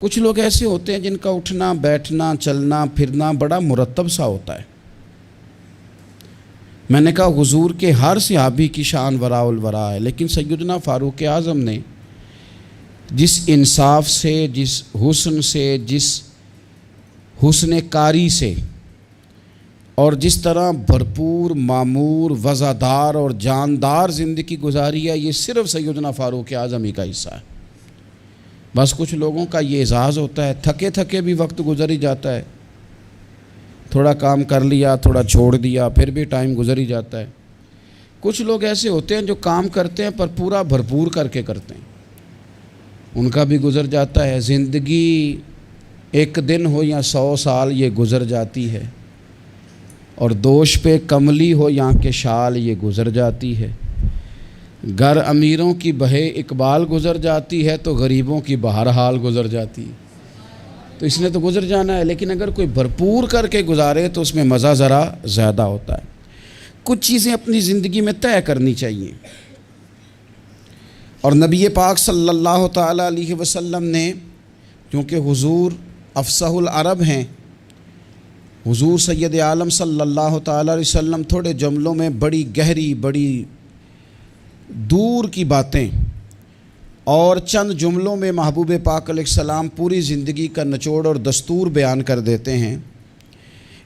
کچھ لوگ ایسے ہوتے ہیں جن کا اٹھنا بیٹھنا چلنا پھرنا بڑا مرتب سا ہوتا ہے۔ میں نے کہا حضور کے ہر صحابی کی شان وراء الورا ہے، لیکن سیدنا فاروق اعظم نے جس انصاف سے، جس حسن سے، جس حسن کاری سے اور جس طرح بھرپور معمور وزادار اور جاندار زندگی گزاری ہے، یہ صرف سیدنا فاروق اعظم ہی کا حصہ ہے۔ بس کچھ لوگوں کا یہ اعزاز ہوتا ہے، تھکے تھکے بھی وقت گزر ہی جاتا ہے، تھوڑا کام کر لیا تھوڑا چھوڑ دیا پھر بھی ٹائم گزر ہی جاتا ہے۔ کچھ لوگ ایسے ہوتے ہیں جو کام کرتے ہیں پر پورا بھرپور کر کے کرتے ہیں، ان کا بھی گزر جاتا ہے۔ زندگی ایک دن ہو یا 100 سال یہ گزر جاتی ہے، اور دوش پہ کملی ہو یا کہ شال یہ گزر جاتی ہے۔ گر امیروں کی بہے اقبال گزر جاتی ہے تو غریبوں کی بہرحال گزر جاتی ہے۔ تو اس نے تو گزر جانا ہے، لیکن اگر کوئی بھرپور کر کے گزارے تو اس میں مزہ ذرا زیادہ ہوتا ہے۔ کچھ چیزیں اپنی زندگی میں طے کرنی چاہیے، اور نبی پاک صلی اللہ تعالیٰ علیہ وسلم نے، کیونکہ حضور افصح العرب ہیں، حضور سید عالم صلی اللہ تعالیٰ علیہ وسلم تھوڑے جملوں میں بڑی گہری بڑی دور کی باتیں اور چند جملوں میں محبوب پاک علیہ السلام پوری زندگی کا نچوڑ اور دستور بیان کر دیتے ہیں۔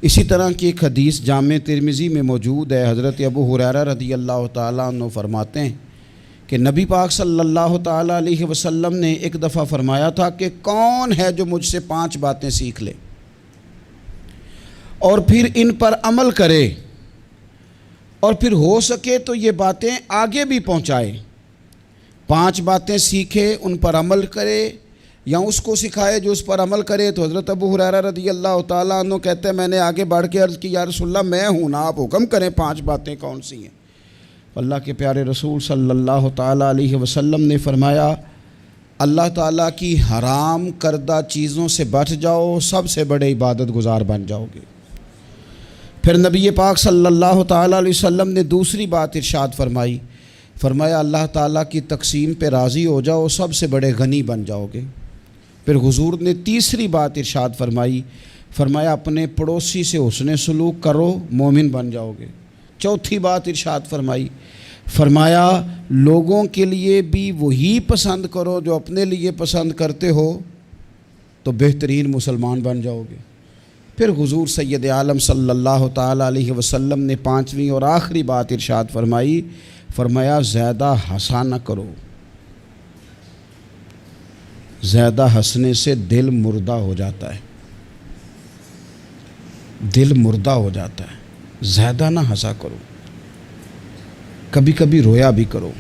اسی طرح کی ایک حدیث جامع ترمذی میں موجود ہے۔ حضرت ابو ہریرہ رضی اللہ تعالیٰ عنہ فرماتے ہیں کہ نبی پاک صلی اللہ تعالیٰ علیہ وسلم نے ایک دفعہ فرمایا تھا کہ کون ہے جو مجھ سے 5 باتیں سیکھ لے اور پھر ان پر عمل کرے، اور پھر ہو سکے تو یہ باتیں آگے بھی پہنچائے۔ 5 باتیں سیکھے، ان پر عمل کرے، یا اس کو سکھائے جو اس پر عمل کرے۔ تو حضرت ابو ہریرہ رضی اللہ تعالیٰ عنہ کہتے ہیں میں نے آگے بڑھ کے عرض کی یا رسول اللہ میں ہوں نا، آپ حکم کریں 5 باتیں کون سی ہیں؟ اللہ کے پیارے رسول صلی اللہ تعالیٰ علیہ وسلم نے فرمایا اللہ تعالیٰ کی حرام کردہ چیزوں سے بچ جاؤ، سب سے بڑے عبادت گزار بن جاؤ گے۔ پھر نبی پاک صلی اللہ تعالیٰ علیہ وسلم نے دوسری بات ارشاد فرمایا اللہ تعالیٰ کی تقسیم پہ راضی ہو جاؤ، سب سے بڑے غنی بن جاؤ گے۔ پھر حضور نے تیسری بات ارشاد فرمایا اپنے پڑوسی سے حسن سلوک کرو، مومن بن جاؤ گے۔ چوتھی بات ارشاد فرمایا لوگوں کے لیے بھی وہی پسند کرو جو اپنے لیے پسند کرتے ہو، تو بہترین مسلمان بن جاؤ گے۔ پھر حضور سید عالم صلی اللہ تعالیٰ علیہ وسلم نے 5ویں اور آخری بات ارشاد فرمایا زیادہ ہنسا نہ کرو، زیادہ ہنسنے سے دل مردہ ہو جاتا ہے، دل مردہ ہو جاتا ہے۔ زیادہ نہ ہنسا کرو، کبھی کبھی رویا بھی کرو،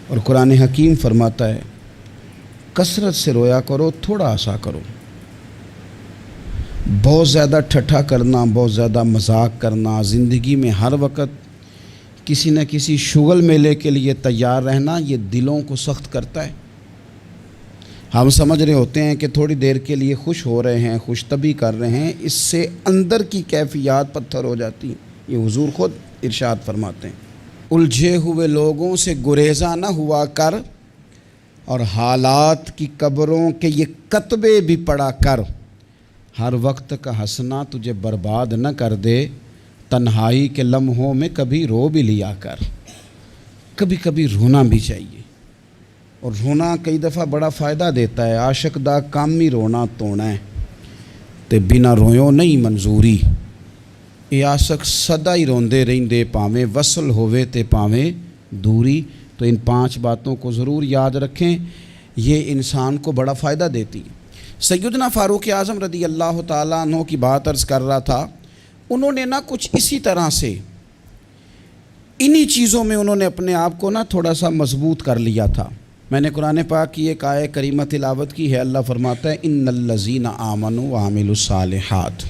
اور قرآن حکیم فرماتا ہے کثرت سے رویا کرو، تھوڑا ہنسا کرو۔ بہت زیادہ ٹھٹھا کرنا، بہت زیادہ مذاق کرنا، زندگی میں ہر وقت کسی نہ کسی شغل میلے کے لیے تیار رہنا، یہ دلوں کو سخت کرتا ہے۔ ہم سمجھ رہے ہوتے ہیں کہ تھوڑی دیر کے لیے خوش ہو رہے ہیں، خوش طبی کر رہے ہیں، اس سے اندر کی کیفیات پتھر ہو جاتی ہیں۔ یہ حضور خود ارشاد فرماتے ہیں الجھے ہوئے لوگوں سے گریزاں نہ ہوا کر، اور حالات کی قبروں کے یہ کتبے بھی پڑھا کر۔ ہر وقت کا ہنسنا تجھے برباد نہ کر دے، تنہائی کے لمحوں میں کبھی رو بھی لیا کر۔ کبھی کبھی رونا بھی چاہیے، اور رونا کئی دفعہ بڑا فائدہ دیتا ہے۔ عاشق دا کامی رونا تونا ہے تے بنا رویوں نہیں منظوری، اے عاشق سدا ہی روندے رہندے پاویں وصل ہووے تے پاویں دوری۔ تو ان 5 باتوں کو ضرور یاد رکھیں، یہ انسان کو بڑا فائدہ دیتی ہے۔ سیدنا فاروق اعظم رضی اللہ تعالیٰ عنہ کی بات عرض کر رہا تھا، انہوں نے کچھ اسی طرح سے انہی چیزوں میں انہوں نے اپنے آپ کو تھوڑا سا مضبوط کر لیا تھا۔ میں نے قرآن پاک کی ایک آیہ کریمہ تلاوت کی ہے۔ اللہ فرماتا ہے ان الذین آمنوا وعملوا الصالحات،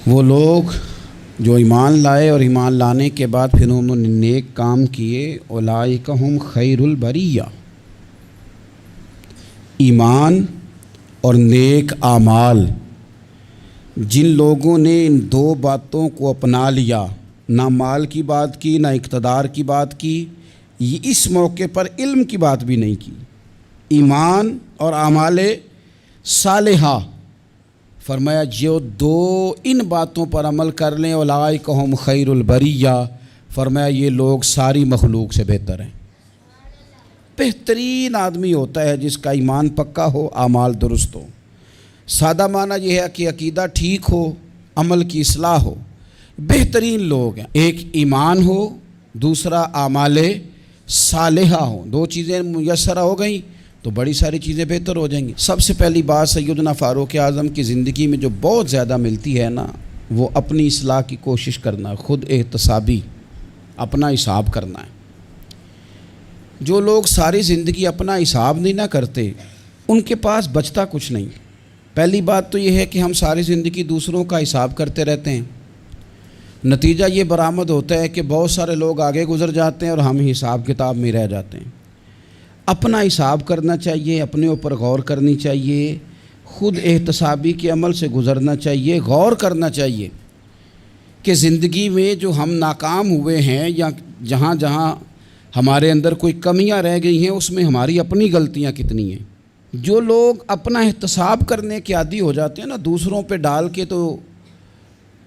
وہ لوگ جو ایمان لائے اور ایمان لانے کے بعد پھر انہوں نے نیک کام کیے، اولئک ھم خیر البریہ۔ ایمان اور نیک اعمال، جن لوگوں نے ان 2 باتوں کو اپنا لیا، نہ مال کی بات کی نہ اقتدار کی بات کی، یہ اس موقع پر علم کی بات بھی نہیں کی، ایمان اور اعمال صالحہ، فرمایا جو دو ان باتوں پر عمل کر لیں اولئک ہم خیر البریہ، فرمایا یہ لوگ ساری مخلوق سے بہتر ہیں۔ بہترین آدمی ہوتا ہے جس کا ایمان پکا ہو، اعمال درست ہو۔ سادہ معنی یہ ہے کہ عقیدہ ٹھیک ہو، عمل کی اصلاح ہو۔ بہترین لوگ ہیں، ایک ایمان ہو، دوسرا اعمال صالحہ ہو۔ دو چیزیں میسر ہو گئیں تو بڑی ساری چیزیں بہتر ہو جائیں گی۔ سب سے پہلی بات سیدنا فاروق اعظم کی زندگی میں جو بہت زیادہ ملتی ہے نا، وہ اپنی اصلاح کی کوشش کرنا، خود احتسابی، اپنا حساب کرنا ہے۔ جو لوگ ساری زندگی اپنا حساب نہیں نہ کرتے، ان کے پاس بچتا کچھ نہیں۔ پہلی بات تو یہ ہے کہ ہم ساری زندگی دوسروں کا حساب کرتے رہتے ہیں، نتیجہ یہ برآمد ہوتا ہے کہ بہت سارے لوگ آگے گزر جاتے ہیں اور ہم حساب کتاب میں رہ جاتے ہیں۔ اپنا حساب کرنا چاہیے، اپنے اوپر غور کرنی چاہیے، خود احتسابی کے عمل سے گزرنا چاہیے، غور کرنا چاہیے کہ زندگی میں جو ہم ناکام ہوئے ہیں یا جہاں جہاں ہمارے اندر کوئی کمیاں رہ گئی ہیں اس میں ہماری اپنی غلطیاں کتنی ہیں۔ جو لوگ اپنا احتساب کرنے کے عادی ہو جاتے ہیں نا، دوسروں پہ ڈال کے تو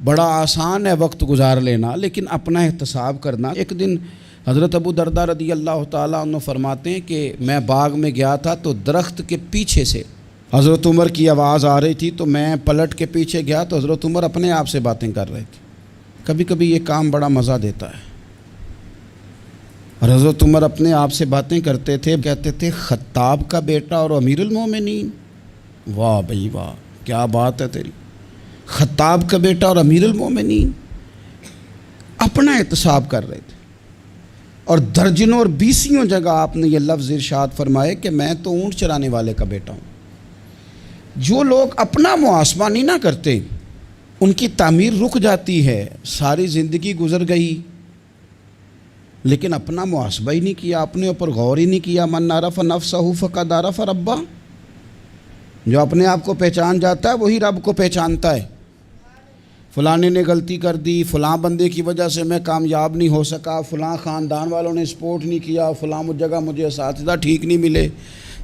بڑا آسان ہے وقت گزار لینا، لیکن اپنا احتساب کرنا۔ ایک دن حضرت ابو درداء رضی اللہ تعالیٰ عنہ فرماتے ہیں کہ میں باغ میں گیا تھا تو درخت کے پیچھے سے حضرت عمر کی آواز آ رہی تھی، تو میں پلٹ کے پیچھے گیا تو حضرت عمر اپنے آپ سے باتیں کر رہے تھے۔ کبھی کبھی یہ کام بڑا مزہ دیتا ہے، اور حضرت عمر اپنے آپ سے باتیں کرتے تھے، کہتے تھے خطاب کا بیٹا اور امیر المومنین۔ واہ بھئی واہ، کیا بات ہے تیری، خطاب کا بیٹا اور امیر المومنین۔ اپنا احتساب کر رہے تھے، اور درجنوں اور بیسیوں جگہ آپ نے یہ لفظ ارشاد فرمائے کہ میں تو اونٹ چرانے والے کا بیٹا ہوں۔ جو لوگ اپنا محاسبہ نہیں نہ کرتے، ان کی تعمیر رک جاتی ہے۔ ساری زندگی گزر گئی لیکن اپنا محاسبہ ہی نہیں کیا، اپنے اوپر غور ہی نہیں کیا۔ من عرف نفسہ فقد عرف ربہ، جو اپنے آپ کو پہچان جاتا ہے وہی رب کو پہچانتا ہے۔ فلانے نے غلطی کر دی، فلاں بندے کی وجہ سے میں کامیاب نہیں ہو سکا، فلاں خاندان والوں نے سپورٹ نہیں کیا، فلاں جگہ مجھے اساتذہ ٹھیک نہیں ملے،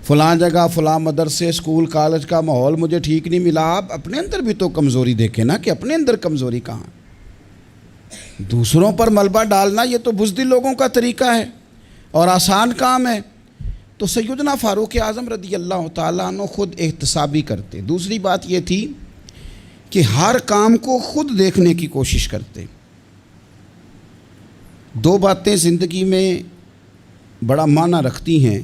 فلاں جگہ فلاں مدرسے اسکول کالج کا ماحول مجھے ٹھیک نہیں ملا۔ آپ اپنے اندر بھی تو کمزوری دیکھیں نا کہ اپنے اندر کمزوری کہاں۔ دوسروں پر ملبہ ڈالنا یہ تو بزدل لوگوں کا طریقہ ہے اور آسان کام ہے۔ تو سیدنا فاروق اعظم رضی اللہ تعالیٰ عنہ خود احتسابی کرتے۔ دوسری بات یہ تھی کہ ہر کام کو خود دیکھنے کی کوشش کرتے۔ دو باتیں زندگی میں بڑا معنی رکھتی ہیں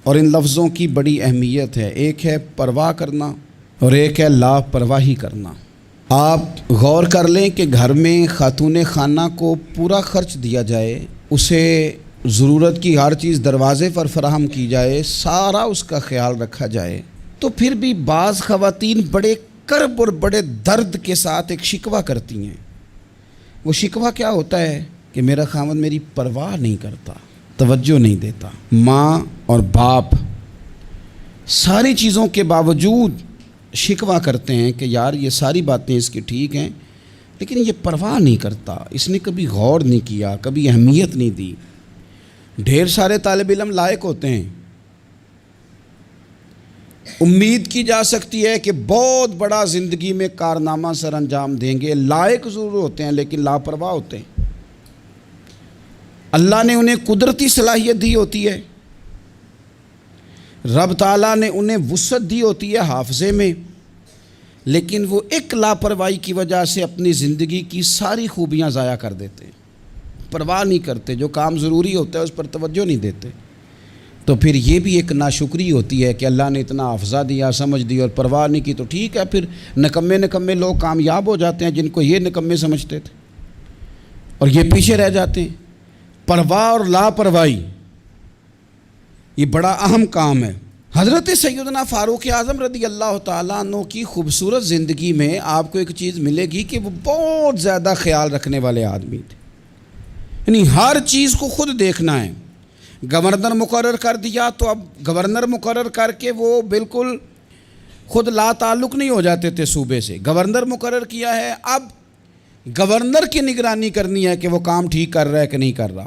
اور ان لفظوں کی بڑی اہمیت ہے، ایک ہے پرواہ کرنا اور ایک ہے لاپرواہی کرنا۔ آپ غور کر لیں کہ گھر میں خاتون خانہ کو پورا خرچ دیا جائے، اسے ضرورت کی ہر چیز دروازے پر فراہم کی جائے، سارا اس کا خیال رکھا جائے، تو پھر بھی بعض خواتین بڑے کرب اور بڑے درد کے ساتھ ایک شکوہ کرتی ہیں۔ وہ شکوہ کیا ہوتا ہے کہ میرا خاوند میری پرواہ نہیں کرتا، توجہ نہیں دیتا۔ ماں اور باپ ساری چیزوں کے باوجود شکوہ کرتے ہیں کہ یار یہ ساری باتیں اس کی ٹھیک ہیں لیکن یہ پرواہ نہیں کرتا، اس نے کبھی غور نہیں کیا، کبھی اہمیت نہیں دی۔ ڈھیر سارے طالب علم لائق ہوتے ہیں، امید کی جا سکتی ہے کہ بہت بڑا زندگی میں کارنامہ سر انجام دیں گے، لائق ضرور ہوتے ہیں لیکن لاپرواہ ہوتے ہیں۔ اللہ نے انہیں قدرتی صلاحیت دی ہوتی ہے، رب تعالیٰ نے انہیں وسعت دی ہوتی ہے حافظے میں، لیکن وہ ایک لاپرواہی کی وجہ سے اپنی زندگی کی ساری خوبیاں ضائع کر دیتے ہیں۔ پرواہ نہیں کرتے، جو کام ضروری ہوتا ہے اس پر توجہ نہیں دیتے، تو پھر یہ بھی ایک ناشکری ہوتی ہے کہ اللہ نے اتنا حافظہ دیا، سمجھ دی اور پرواہ نہیں کی۔ تو ٹھیک ہے، پھر نکمے لوگ کامیاب ہو جاتے ہیں جن کو یہ نکمے سمجھتے تھے، اور یہ پیچھے رہ جاتے ہیں۔ پرواہ اور لاپرواہی یہ بڑا اہم کام ہے۔ حضرت سیدنا فاروق اعظم رضی اللہ تعالیٰ عنہ کی خوبصورت زندگی میں آپ کو ایک چیز ملے گی کہ وہ بہت زیادہ خیال رکھنے والے آدمی تھے، یعنی ہر چیز کو خود دیکھنا ہے۔ گورنر مقرر کر دیا تو اب گورنر مقرر کر کے وہ بالکل خود لا تعلق نہیں ہو جاتے تھے صوبے سے۔ گورنر مقرر کیا ہے، اب گورنر کی نگرانی کرنی ہے کہ وہ کام ٹھیک کر رہا ہے کہ نہیں کر رہا۔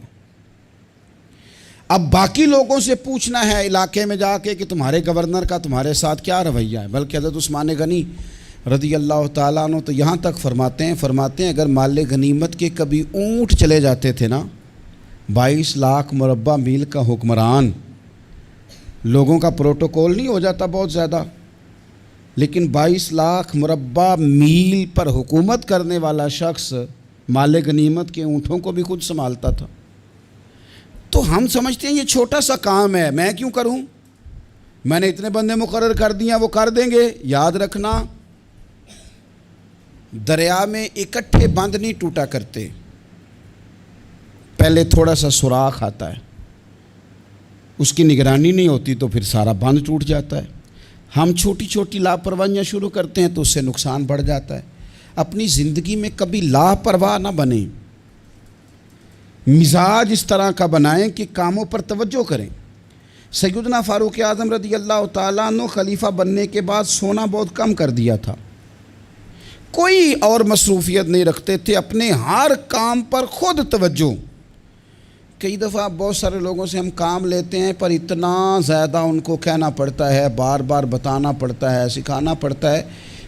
اب باقی لوگوں سے پوچھنا ہے علاقے میں جا کے کہ تمہارے گورنر کا تمہارے ساتھ کیا رویہ ہے. بلکہ حضرت عثمان غنی رضی اللہ تعالیٰ عنہ تو یہاں تک فرماتے ہیں اگر مال غنیمت کے کبھی اونٹ چلے جاتے تھے نا، 22 لاکھ مربع میل کا حکمران، لوگوں کا پروٹوکول نہیں ہو جاتا بہت زیادہ، لیکن 22 لاکھ مربع میل پر حکومت کرنے والا شخص مال غنیمت کے اونٹوں کو بھی خود سنبھالتا تھا. تو ہم سمجھتے ہیں یہ چھوٹا سا کام ہے، میں کیوں کروں، میں نے اتنے بندے مقرر کر دیا وہ کر دیں گے. یاد رکھنا، دریا میں اکٹھے بند نہیں ٹوٹا کرتے، پہلے تھوڑا سا سوراخ آتا ہے، اس کی نگرانی نہیں ہوتی تو پھر سارا بند ٹوٹ جاتا ہے. ہم چھوٹی چھوٹی لاپرواہیاں شروع کرتے ہیں تو اس سے نقصان بڑھ جاتا ہے. اپنی زندگی میں کبھی لاپرواہ نہ بنیں، مزاج اس طرح کا بنائیں کہ کاموں پر توجہ کریں. سیدنا فاروق اعظم رضی اللہ تعالیٰ عنہ خلیفہ بننے کے بعد سونا بہت کم کر دیا تھا، کوئی اور مصروفیت نہیں رکھتے تھے، اپنے ہر کام پر خود توجہ. کئی دفعہ بہت سارے لوگوں سے ہم کام لیتے ہیں پر اتنا زیادہ ان کو کہنا پڑتا ہے، بار بار بتانا پڑتا ہے، سکھانا پڑتا ہے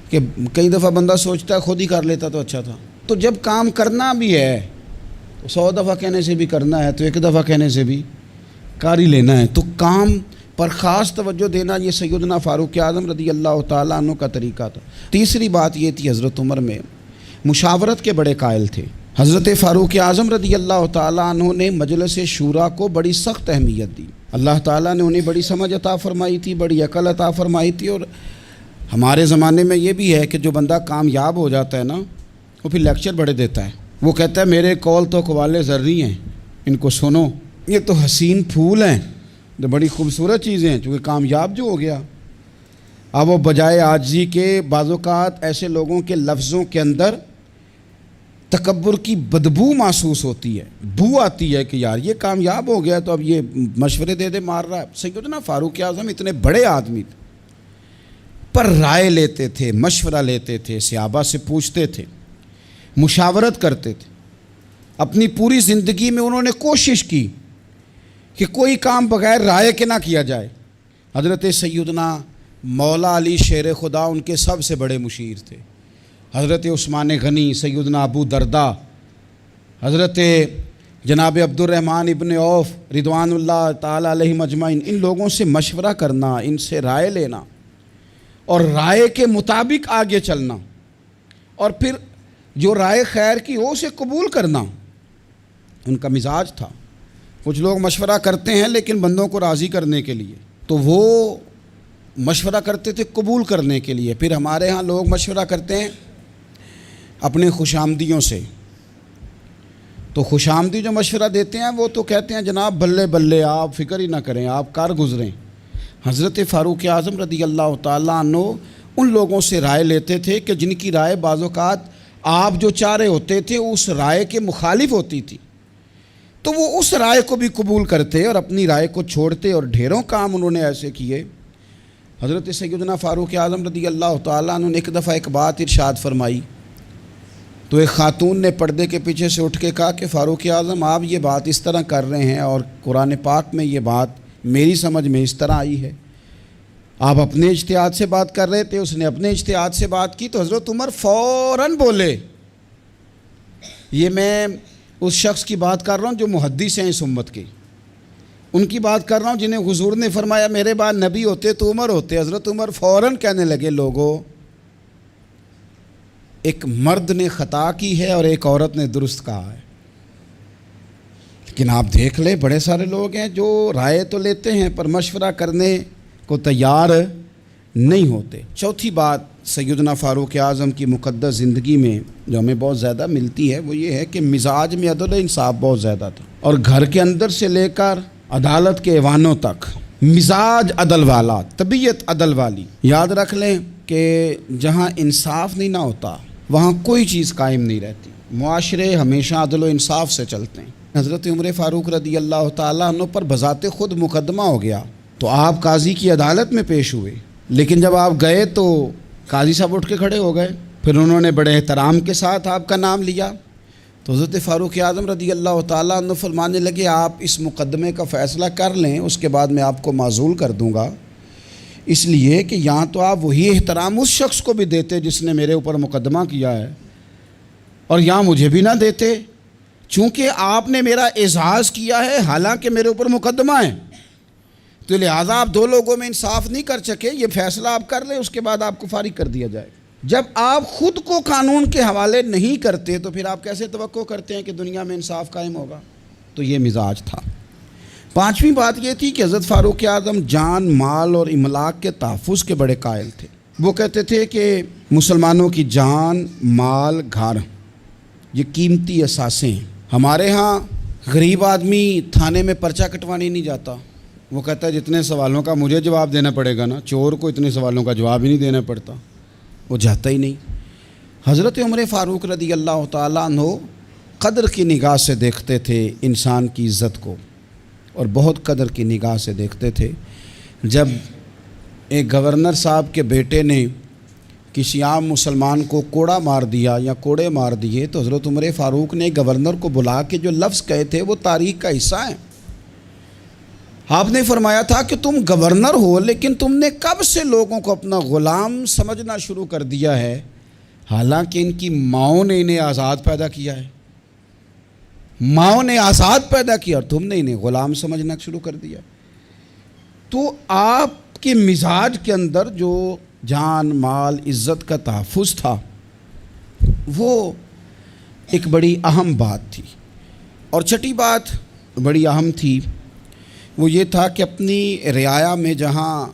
کہ کئی دفعہ بندہ سوچتا ہے خود ہی کر لیتا تو اچھا تھا. تو جب کام کرنا بھی ہے تو 100 دفعہ کہنے سے بھی کرنا ہے، تو ایک دفعہ کہنے سے بھی کر ہی لینا ہے. تو کام پر خاص توجہ دینا یہ سیدنا فاروق اعظم رضی اللہ تعالیٰ عنہ کا طریقہ تھا. تیسری بات یہ تھی، حضرت عمر میں مشاورت کے بڑے قائل تھے. حضرت فاروق اعظم رضی اللہ تعالیٰ عنہ نے مجلس شورا کو بڑی سخت اہمیت دی. اللہ تعالیٰ نے انہیں بڑی سمجھ عطا فرمائی تھی، بڑی عقل عطا فرمائی تھی. اور ہمارے زمانے میں یہ بھی ہے کہ جو بندہ کامیاب ہو جاتا ہے نا، وہ پھر لیکچر بڑے دیتا ہے. وہ کہتا ہے میرے قول تو قوالِ زرعی ہیں، ان کو سنو، یہ تو حسین پھول ہیں، تو بڑی خوبصورت چیزیں ہیں، چونکہ کامیاب جو ہو گیا. اب وہ بجائے عاجزی کے بعض اوقات ایسے لوگوں کے لفظوں کے اندر تکبر کی بدبو محسوس ہوتی ہے، بو آتی ہے کہ یار یہ کامیاب ہو گیا تو اب یہ مشورے دے مار رہا ہے. سیدنا فاروق اعظم اتنے بڑے آدمی تھے پر رائے لیتے تھے، مشورہ لیتے تھے، صحابہ سے پوچھتے تھے، مشاورت کرتے تھے. اپنی پوری زندگی میں انہوں نے کوشش کی کہ کوئی کام بغیر رائے کے نہ کیا جائے. حضرت سیدنا مولا علی شیر خدا ان کے سب سے بڑے مشیر تھے. حضرت عثمان غنی، سیدنا ابو درداء، حضرت جناب عبد الرحمن ابن عوف رضوان اللہ تعالی علیہم اجمعین، ان لوگوں سے مشورہ کرنا، ان سے رائے لینا اور رائے کے مطابق آگے چلنا، اور پھر جو رائے خیر کی ہو اسے قبول کرنا ان کا مزاج تھا. کچھ لوگ مشورہ کرتے ہیں لیکن بندوں کو راضی کرنے کے لیے، تو وہ مشورہ کرتے تھے قبول کرنے کے لیے. پھر ہمارے ہاں لوگ مشورہ کرتے ہیں اپنے خوشامدیوں سے، تو خوشامدی جو مشورہ دیتے ہیں وہ تو کہتے ہیں جناب بلے بلے، آپ فکر ہی نہ کریں، آپ کار گزریں. حضرت فاروق اعظم رضی اللہ تعالیٰ عنہ ان لوگوں سے رائے لیتے تھے کہ جن کی رائے بعض اوقات آپ جو چاہ رہے ہوتے تھے اس رائے کے مخالف ہوتی تھی، تو وہ اس رائے کو بھی قبول کرتے اور اپنی رائے کو چھوڑتے. اور ڈھیروں کام انہوں نے ایسے کیے. حضرت سیدنا فاروق اعظم رضی اللہ تعالیٰ عنہ نے ایک دفعہ ایک بات ارشاد فرمائی، تو ایک خاتون نے پردے کے پیچھے سے اٹھ کے کہا کہ فاروق اعظم آپ یہ بات اس طرح کر رہے ہیں اور قرآن پاک میں یہ بات میری سمجھ میں اس طرح آئی ہے، آپ اپنے اجتہاد سے بات کر رہے تھے، اس نے اپنے اجتہاد سے بات کی. تو حضرت عمر فوراً بولے، یہ میں اس شخص کی بات کر رہا ہوں جو محدث ہیں اس امت کے، ان کی بات کر رہا ہوں جنہیں حضور نے فرمایا میرے بعد نبی ہوتے تو عمر ہوتے. حضرت عمر فوراً کہنے لگے لوگوں، ایک مرد نے خطا کی ہے اور ایک عورت نے درست کہا ہے. لیکن آپ دیکھ لیں بڑے سارے لوگ ہیں جو رائے تو لیتے ہیں پر مشورہ کرنے کو تیار نہیں ہوتے. چوتھی بات سیدنا فاروق اعظم کی مقدس زندگی میں جو ہمیں بہت زیادہ ملتی ہے وہ یہ ہے کہ مزاج میں عدل و انصاف بہت زیادہ تھا، اور گھر کے اندر سے لے کر عدالت کے ایوانوں تک مزاج عدل والا، طبیعت عدل والی. یاد رکھ لیں کہ جہاں انصاف نہیں نہ ہوتا وہاں کوئی چیز قائم نہیں رہتی. معاشرے ہمیشہ عدل و انصاف سے چلتے ہیں. حضرت عمر فاروق رضی اللہ تعالیٰ عنہ پر بذات خود مقدمہ ہو گیا تو آپ قاضی کی عدالت میں پیش ہوئے، لیکن جب آپ گئے تو قاضی صاحب اٹھ کے کھڑے ہو گئے. پھر انہوں نے بڑے احترام کے ساتھ آپ کا نام لیا تو حضرت فاروق اعظم رضی اللہ تعالیٰ عنہ فرمانے لگے آپ اس مقدمے کا فیصلہ کر لیں، اس کے بعد میں آپ کو معزول کر دوں گا، اس لیے کہ یہاں تو آپ وہی احترام اس شخص کو بھی دیتے جس نے میرے اوپر مقدمہ کیا ہے، اور یہاں مجھے بھی نہ دیتے، چونکہ آپ نے میرا اعزاز کیا ہے حالانکہ میرے اوپر مقدمہ ہے، تو لہٰذا آپ دو لوگوں میں انصاف نہیں کر سکے، یہ فیصلہ آپ کر لیں، اس کے بعد آپ کو فارغ کر دیا جائے۔ جب آپ خود کو قانون کے حوالے نہیں کرتے تو پھر آپ کیسے توقع کرتے ہیں کہ دنیا میں انصاف قائم ہوگا؟ تو یہ مزاج تھا۔ پانچویں بات یہ تھی کہ حضرت فاروق اعظم جان، مال اور املاک کے تحفظ کے بڑے قائل تھے۔ وہ کہتے تھے کہ مسلمانوں کی جان، مال، گھر یہ قیمتی اثاثے ہیں۔ ہمارے ہاں غریب آدمی تھانے میں پرچہ کٹوانے نہیں جاتا، وہ کہتا ہے جتنے سوالوں کا مجھے جواب دینا پڑے گا نا، چور کو اتنے سوالوں کا جواب ہی نہیں دینا پڑتا، وہ جاتا ہی نہیں۔ حضرت عمر فاروق رضی اللہ تعالیٰ عنہ قدر کی نگاہ سے دیکھتے تھے انسان کی عزت کو، اور بہت قدر کی نگاہ سے دیکھتے تھے۔ جب ایک گورنر صاحب کے بیٹے نے کسی عام مسلمان کو کوڑا مار دیا یا کوڑے مار دیے تو حضرت عمر فاروق نے گورنر کو بلا کے جو لفظ کہے تھے وہ تاریخ کا حصہ ہیں۔ آپ نے فرمایا تھا کہ تم گورنر ہو لیکن تم نے کب سے لوگوں کو اپنا غلام سمجھنا شروع کر دیا ہے، حالانکہ ان کی ماؤں نے انہیں آزاد پیدا کیا ہے، ماؤں نے آزاد پیدا کیا اور تم نے انہیں غلام سمجھنا شروع کر دیا۔ تو آپ کے مزاج کے اندر جو جان، مال، عزت کا تحفظ تھا وہ ایک بڑی اہم بات تھی۔ اور چھٹی بات بڑی اہم تھی، وہ یہ تھا کہ اپنی رعایا میں جہاں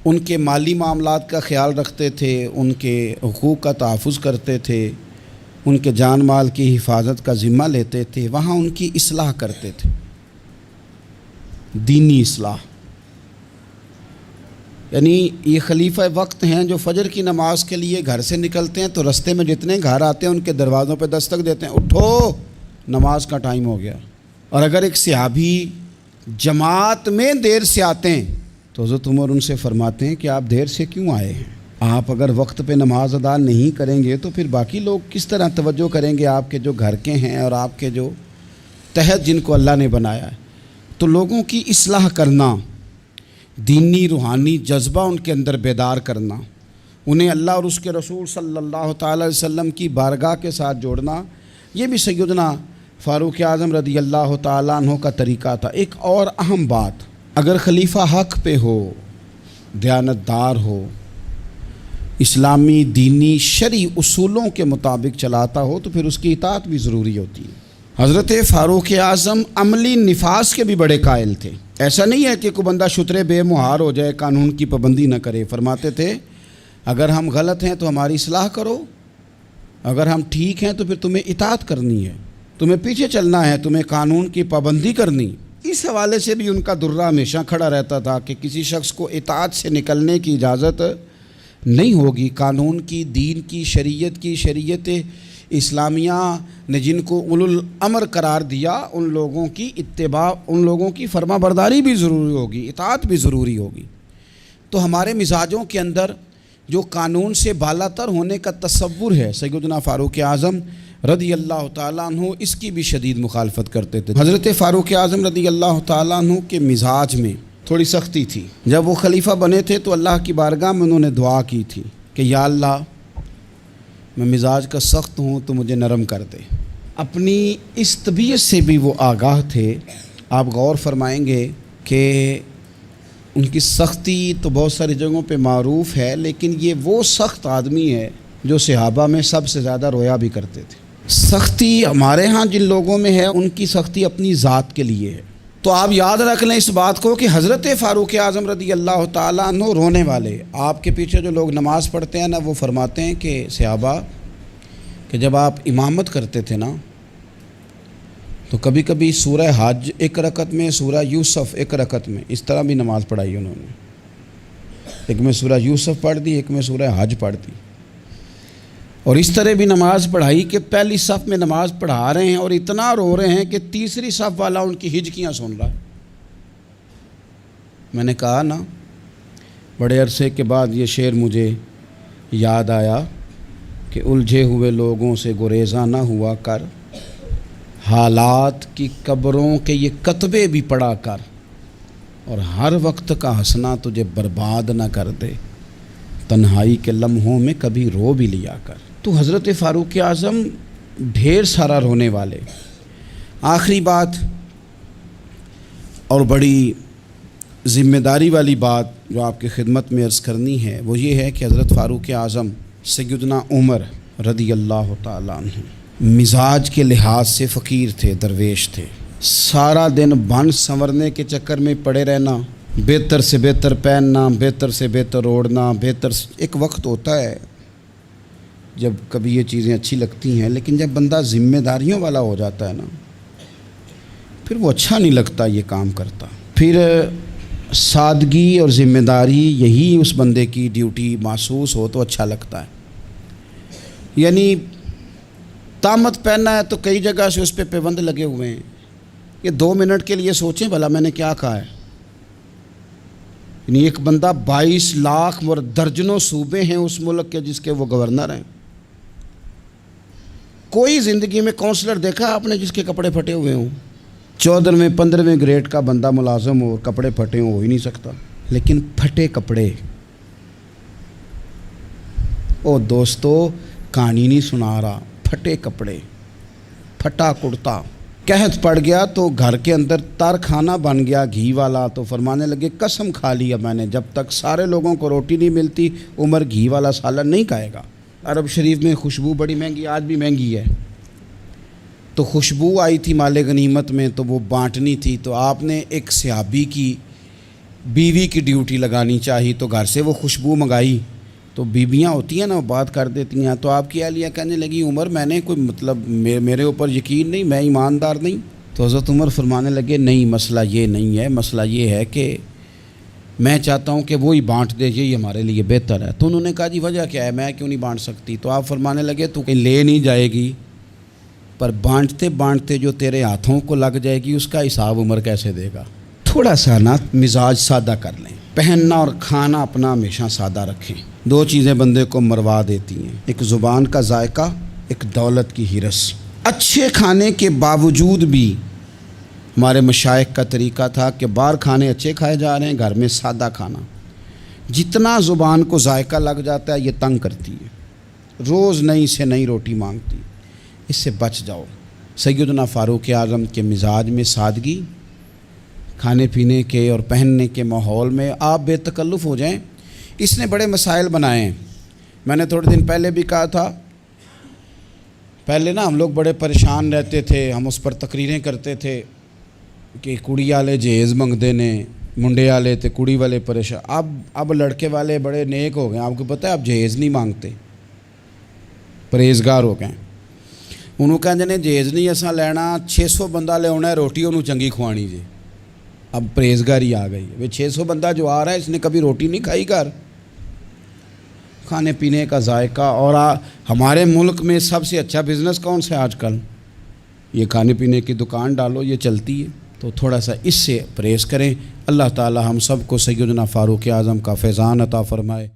ان کے مالی معاملات کا خیال رکھتے تھے، ان کے حقوق کا تحفظ کرتے تھے، ان کے جان مال کی حفاظت کا ذمہ لیتے تھے، وہاں ان کی اصلاح کرتے تھے، دینی اصلاح۔ یعنی یہ خلیفہ وقت ہیں جو فجر کی نماز کے لیے گھر سے نکلتے ہیں تو رستے میں جتنے گھر آتے ہیں ان کے دروازوں پہ دستک دیتے ہیں، اٹھو نماز کا ٹائم ہو گیا۔ اور اگر ایک صحابی جماعت میں دیر سے آتے ہیں تو حضرت عمر ان سے فرماتے ہیں کہ آپ دیر سے کیوں آئے ہیں؟ آپ اگر وقت پہ نماز ادا نہیں کریں گے تو پھر باقی لوگ کس طرح توجہ کریں گے آپ کے جو گھر کے ہیں اور آپ کے جو تحت جن کو اللہ نے بنایا ہے؟ تو لوگوں کی اصلاح کرنا، دینی روحانی جذبہ ان کے اندر بیدار کرنا، انہیں اللہ اور اس کے رسول صلی اللہ تعالی علیہ وسلم کی بارگاہ کے ساتھ جوڑنا، یہ بھی سیدنا فاروق اعظم رضی اللہ تعالیٰ عنہ کا طریقہ تھا۔ ایک اور اہم بات، اگر خلیفہ حق پہ ہو، دیانتدار ہو، اسلامی دینی شرعی اصولوں کے مطابق چلاتا ہو تو پھر اس کی اطاعت بھی ضروری ہوتی ہے۔ حضرت فاروق اعظم عملی نفاذ کے بھی بڑے قائل تھے۔ ایسا نہیں ہے کہ کوئی بندہ شترے بے مہار ہو جائے، قانون کی پابندی نہ کرے۔ فرماتے تھے اگر ہم غلط ہیں تو ہماری اصلاح کرو، اگر ہم ٹھیک ہیں تو پھر تمہیں اطاعت کرنی ہے، تمہیں پیچھے چلنا ہے، تمہیں قانون کی پابندی کرنی۔ اس حوالے سے بھی ان کا درہ ہمیشہ کھڑا رہتا تھا کہ کسی شخص کو اطاعت سے نکلنے کی اجازت نہیں ہوگی۔ قانون کی، دین کی، شریعت اسلامیہ نے جن کو اولو الامر قرار دیا، ان لوگوں کی اتباع، ان لوگوں کی فرما برداری بھی ضروری ہوگی، اطاعت بھی ضروری ہوگی۔ تو ہمارے مزاجوں کے اندر جو قانون سے بالاتر ہونے کا تصور ہے، سیدنا فاروق اعظم رضی اللہ تعالیٰ عنہ اس کی بھی شدید مخالفت کرتے تھے۔ حضرت فاروق اعظم رضی اللہ تعالیٰ عنہ کے مزاج میں تھوڑی سختی تھی۔ جب وہ خلیفہ بنے تھے تو اللہ کی بارگاہ میں انہوں نے دعا کی تھی کہ یا اللہ میں مزاج کا سخت ہوں تو مجھے نرم کر دے۔ اپنی اس طبیعت سے بھی وہ آگاہ تھے۔ آپ غور فرمائیں گے کہ ان کی سختی تو بہت ساری جگہوں پہ معروف ہے، لیکن یہ وہ سخت آدمی ہے جو صحابہ میں سب سے زیادہ رویا بھی کرتے تھے۔ سختی ہمارے ہاں جن لوگوں میں ہے ان کی سختی اپنی ذات کے لیے ہے۔ تو آپ یاد رکھ لیں اس بات کو کہ حضرت فاروق اعظم رضی اللہ تعالیٰ عنہ رونے والے، آپ کے پیچھے جو لوگ نماز پڑھتے ہیں نا، وہ فرماتے ہیں کہ صحابہ کہ جب آپ امامت کرتے تھے نا تو کبھی کبھی سورہ حج ایک رکعت میں، سورہ یوسف ایک رکعت میں، اس طرح بھی نماز پڑھائی انہوں نے۔ ایک میں سورہ یوسف پڑھ دی، ایک میں سورہ حج پڑھ دی، اور اس طرح بھی نماز پڑھائی کہ پہلی صف میں نماز پڑھا رہے ہیں اور اتنا رو رہے ہیں کہ تیسری صف والا ان کی ہجکیاں سن رہا ہے۔ میں نے کہا نا، بڑے عرصے کے بعد یہ شعر مجھے یاد آیا کہ الجھے ہوئے لوگوں سے گریزاں نہ ہوا کر، حالات کی قبروں کے یہ کتبے بھی پڑھا کر، اور ہر وقت کا ہنسنا تجھے برباد نہ کر دے، تنہائی کے لمحوں میں کبھی رو بھی لیا کر۔ تو حضرت فاروق اعظم ڈھیر سارا رونے والے۔ آخری بات اور بڑی ذمہ داری والی بات جو آپ کی خدمت میں عرض کرنی ہے وہ یہ ہے کہ حضرت فاروق اعظم سیدنا عمر رضی اللہ تعالیٰ عنہ مزاج کے لحاظ سے فقیر تھے، درویش تھے۔ سارا دن بن سنورنے کے چکر میں پڑے رہنا، بہتر سے بہتر پہننا، بہتر سے بہتر اوڑھنا، ایک وقت ہوتا ہے جب کبھی یہ چیزیں اچھی لگتی ہیں، لیکن جب بندہ ذمہ داریوں والا ہو جاتا ہے نا، پھر وہ اچھا نہیں لگتا یہ کام کرتا۔ پھر سادگی اور ذمہ داری یہی اس بندے کی ڈیوٹی محسوس ہو تو اچھا لگتا ہے۔ یعنی طامت پہننا ہے تو کئی جگہ سے اس پہ پابند لگے ہوئے ہیں۔ یہ 2 منٹ کے لیے سوچیں بھلا میں نے کیا کہا ہے۔ یعنی ایک بندہ 22 لاکھ اور درجنوں صوبے ہیں اس ملک کے جس کے وہ گورنر ہیں۔ کوئی زندگی میں کونسلر دیکھا آپ نے جس کے کپڑے پھٹے ہوئے ہوں؟ 14ویں 15ویں گریڈ کا بندہ ملازم ہو، کپڑے پھٹے ہوں، ہو ہی نہیں سکتا۔ لیکن پھٹے کپڑے، او دوستو کہانی نہیں سنا رہا، پھٹے کپڑے، پھٹا کرتا، قحط پڑ گیا تو گھر کے اندر تر کھانا بن گیا گھی والا، تو فرمانے لگے قسم کھا لیا میں نے جب تک سارے لوگوں کو روٹی نہیں ملتی عمر گھی والا سالن نہیں کھائے گا۔ عرب شریف میں خوشبو بڑی مہنگی، آج بھی مہنگی ہے، تو خوشبو آئی تھی مال غنیمت میں تو وہ بانٹنی تھی، تو آپ نے ایک صحابی کی بیوی کی ڈیوٹی لگانی چاہی تو گھر سے وہ خوشبو منگائی۔ تو بیویاں ہوتی ہیں نا وہ بات کر دیتی ہیں، تو آپ کی اہلیہ کہنے لگی عمر میں نے کوئی میرے اوپر یقین نہیں، میں ایماندار نہیں۔ تو حضرت عمر فرمانے لگے نہیں، مسئلہ یہ نہیں ہے، مسئلہ یہ ہے کہ میں چاہتا ہوں کہ وہی بانٹ دے، یہی ہمارے لیے بہتر ہے۔ تو انہوں نے کہا جی وجہ کیا ہے، میں کیوں نہیں بانٹ سکتی؟ تو آپ فرمانے لگے تو کہیں لے نہیں جائے گی، پر بانٹتے بانٹتے جو تیرے ہاتھوں کو لگ جائے گی اس کا حساب عمر کیسے دے گا؟ تھوڑا سا نا مزاج سادہ کر لیں، پہننا اور کھانا اپنا ہمیشہ سادہ رکھیں۔ 2 چیزیں بندے کو مروا دیتی ہیں، ایک زبان کا ذائقہ، ایک دولت کی ہرس۔ اچھے کھانے کے باوجود بھی ہمارے مشائخ کا طریقہ تھا کہ باہر کھانے اچھے کھائے جا رہے ہیں، گھر میں سادہ کھانا۔ جتنا زبان کو ذائقہ لگ جاتا ہے یہ تنگ کرتی ہے، روز نئی سے نئی روٹی مانگتی، اس سے بچ جاؤ۔ سیدنا فاروق اعظم کے مزاج میں سادگی، کھانے پینے کے اور پہننے کے ماحول میں آپ بے تکلف ہو جائیں۔ اس نے بڑے مسائل بنائے ہیں۔ میں نے تھوڑے دن پہلے بھی کہا تھا، پہلے نا ہم لوگ بڑے پریشان رہتے تھے، ہم اس پر تقریریں کرتے تھے کہ کڑی والے جہیز منگتے نے، منڈے والے تے کڑی والے پریشان۔ اب لڑکے والے بڑے نیک ہو گئے، آپ کو پتہ ہے اب جہیز نہیں مانگتے، پرہیزگار ہو گئے۔ انہوں کہتے ہیں جہیز نہیں اساں لینا، 600 بندہ لے آنا ہے، روٹی انہوں چنگی کھوانی جی۔ اب پرہیزگاری آ گئی ہے، 600 بندہ جو آ رہا ہے اس نے کبھی روٹی نہیں کھائی گھر۔ کھانے پینے کا ذائقہ، اور ہمارے ملک میں سب سے اچھا بزنس کون سا ہے آج کل؟ یہ کھانے پینے کی دکان ڈالو، یہ چلتی ہے۔ تو تھوڑا سا اس سے پرہیز کریں۔ اللہ تعالی ہم سب کو سیدنا فاروق اعظم کا فیضان عطا فرمائے۔